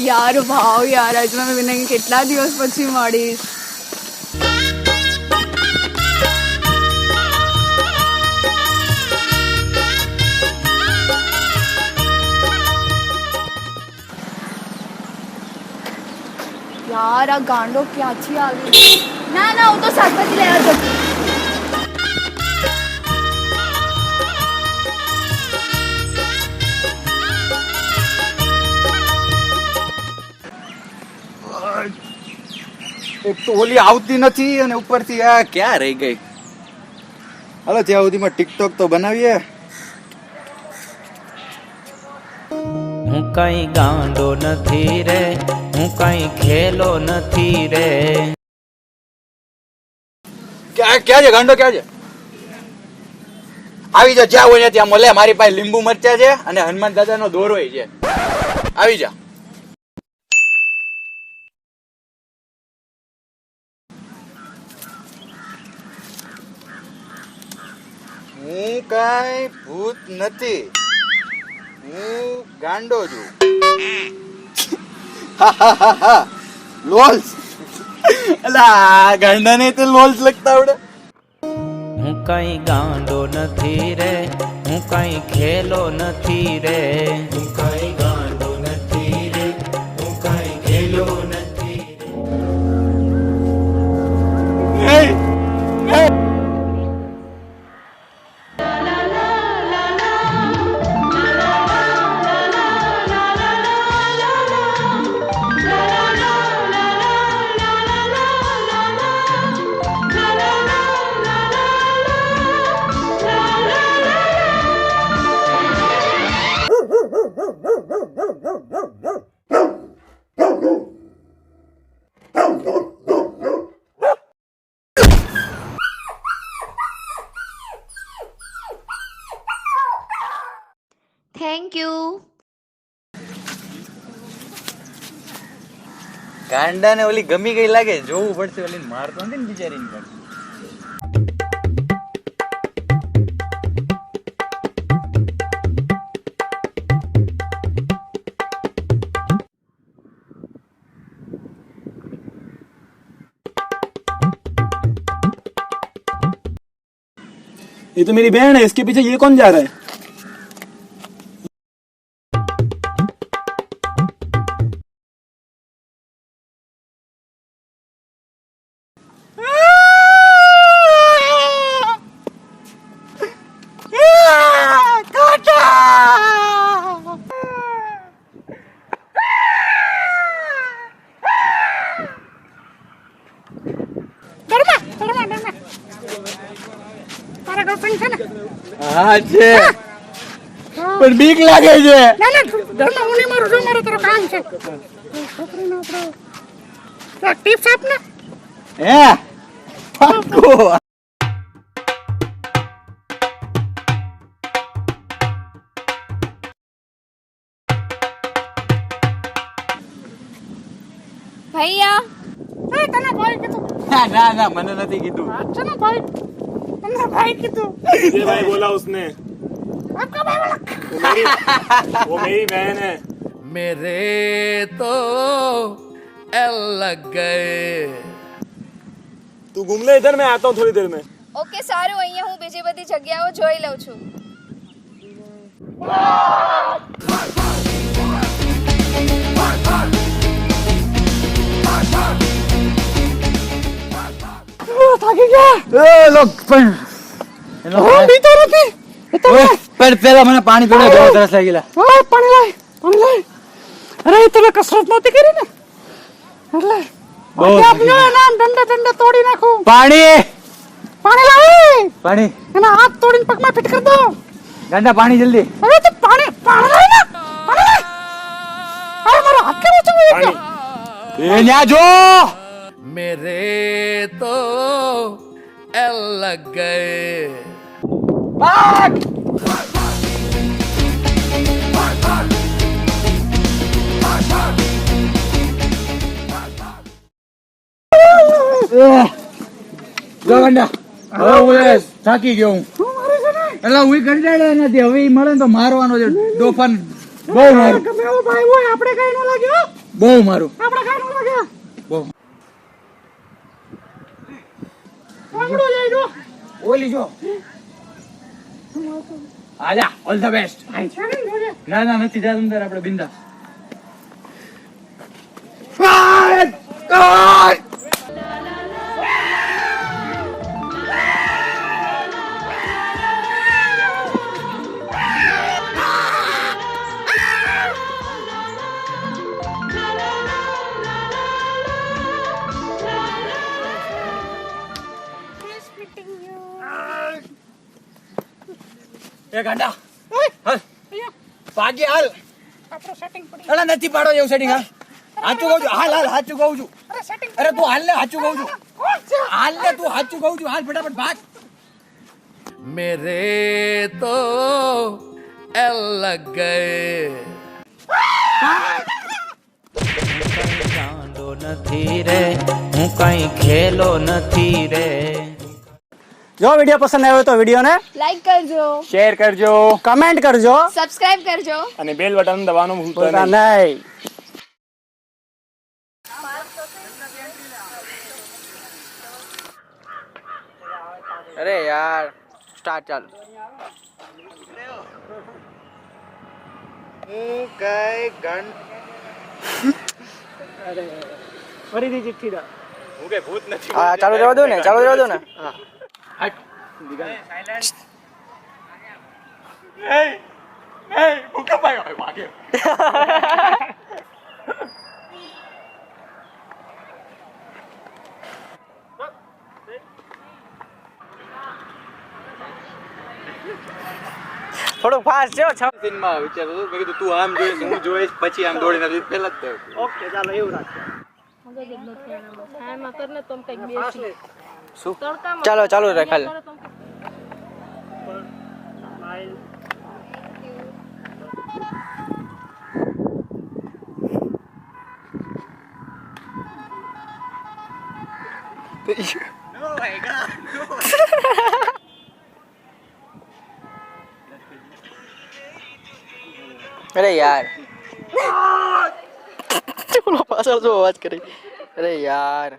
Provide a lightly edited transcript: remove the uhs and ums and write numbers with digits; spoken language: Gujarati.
યાર ભાવ યાર આજમાં મેં વિનય કેટલા દિવસ પછી મળીશ. યાર આ ગાંડો ક્યાંથી આવી? ના ના હું તો શાકભાજી લેવા જતી. એક તો ઓલી આવતી નથી અને ઉપરથી આ ક્યાં રહી ગઈ. હાલો ત્યાં સુધીમાં ટિકટોક તો બનાવીએ. હું કઈ ગાંડો નથી રે, હું કઈ ખેલો નથી રે. ક્યાં છે ગાંડો? ક્યાં છે? આવી જા, જ્યાં હોય ત્યાં મળે. મારી પાસે લીંબુ મરચા છે અને હનુમાન દાદાનો દોરોય છે. આવી જા. હું કઈ ભૂત નથી, હું ગાંડો છું. લોલ્સ. અલા ગાંડા ને તો લોલ્સ લખતા આવડે. હું કઈ ગાંડો નથી રે, હું કઈ ખેલો નથી રે. હું કઈ ગાંડો નથી રે, હું કઈ ખેલો નથી રે. Thank you. ગાંડા ને ઓલી ગમી ગઈ લાગે. જોવું પડશે. ઓલી મારતો નથી ને બિચારીને પણ. ये तो मेरी बहन है, इसके पीछे ये कौन जा रहा है? હા છે પણ બીક લાગે છે. ના ના ઘરમાં હું નહીં મારું છું, મારું તારું કામ છે. છોકરીનો આપણો ટિપ્સ આપ ને. હે પાકો. ભૈયા એ તને ભાઈ કીધું? ના ના મને નથી કીધું. अच्छा ना भाई, तुमने भाई कીધું? ये भाई बोला उसने. आपका भाई बोला? वो मेरी बहन है. मेरे तो एल लग गए. तू घूम ले इधर, मैं आता हूँ थोड़ी देर में. ઓકે સારું, અહીંયા હું બીજી બધી જગ્યાઓ જોઈ લઉં છું. થાકી ગયા. એ લોક પણ હું બીતો નથી. પણ પેલા મને પાણી પીને બહુ તરસ લાગેલા. ઓય પાણી લાય, પાણી લાય. અરે તમે કસરત નહોતી કરી ને એટલે આપનો નામ દંડા તોડી નાખું. પાણી પાણી લાય. પાણી એના હાથ તોડીને પગમાં ફિટ કરી દો. ગાંડા પાણી જલ્દી. અરે તો પાણી લાય ને, પાણી લાય. અરે મારો હાથ કેમ ઊંચો હોય ગયો? એ ન્યા જો. मेरे तो एल लग गए. ભાગ. જો ગાંડા હવે હું થાકી ગયો હું. એટલે હું કંટાળ્યો નથી. હવે ઈ મળે ને તો મારવાનો છે. ડોફાન બહુ મારું. ગમે એવો ભાઈ હોય આપણે કઈ ન લાગ્યો. બહુ મારું આપણે ગાંડો લાગે બહુ વાંગડો લઈ જો ઓલી જો આજા ઓલ ધ બેસ્ટ ભાઈ છે ને જોજે ના ના નથી જા અંદર આપણે બિંદાસ એ ગાંડા હાલ ભાગે હાલ આપણો સેટિંગ પડી અલા નથી પાડો એવું સેટિંગ હાલ સાચું કહું છું હાલ હાલ સાચું કહું છું અરે સેટિંગ અરે તું હાલ ને સાચું કહું છું કોણ છે હાલ ને તું સાચું કહું છું હાલ ફટાફટ ભાગ मेरे तो एल लग गए ગાંડો નથી રે હું કઈ ખેલો નથી રે જો વિડિયો પસંદ આવ્યો તો વિડિયોને લાઈક કરજો, શેર કરજો કમેન્ટ કરજો સબસ્ક્રાઇબ કરજો. અને બેલ બટન દબાવવાનું ભૂલતા ભૂલતા નહીં નહીં અરે યાર સ્ટાર્ટ ચાલ હું કઈ ગણ ફરીથી ચિઠ્ઠી દા હું કે ભૂત નથી હા ચાલુ રહેવા દો ને ચાલુ રહેવા દો ને ભૂકા પાયો ભાગે થોડુંક ફાસ્ટ છે સીનમાં વિચારતો હતો, મેં કીધું તું આમ જોઈશ હું જોઈશ પછી આમ દોડીને આવી પહેલા જ થયું. ઓકે ચાલો એવું રાખીએ ચાલો ચાલુ રાખ હાલ અરે યાર પાછળ જો અવાજ કરી અરે યાર